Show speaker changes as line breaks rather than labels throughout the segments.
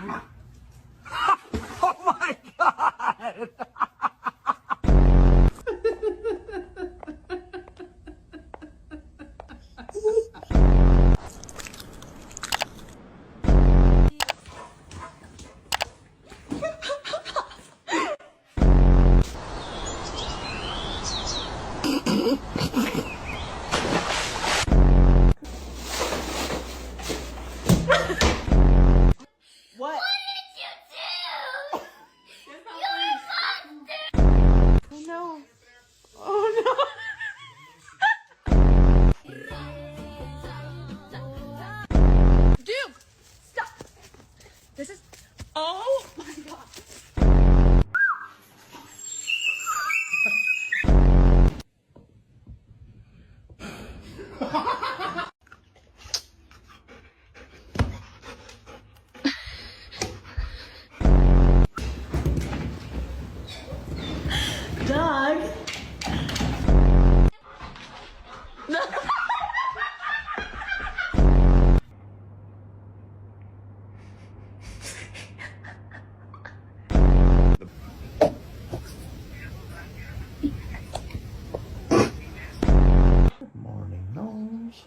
Oh my God!
What? Oh no. Oh no. Dude, stop. This is. Oh my God. Doug.
Morning nose.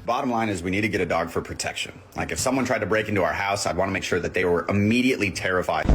Bottom line is we need to get a dog for protection. Like if someone tried to break into our house, I'd want to make sure that they were immediately terrified.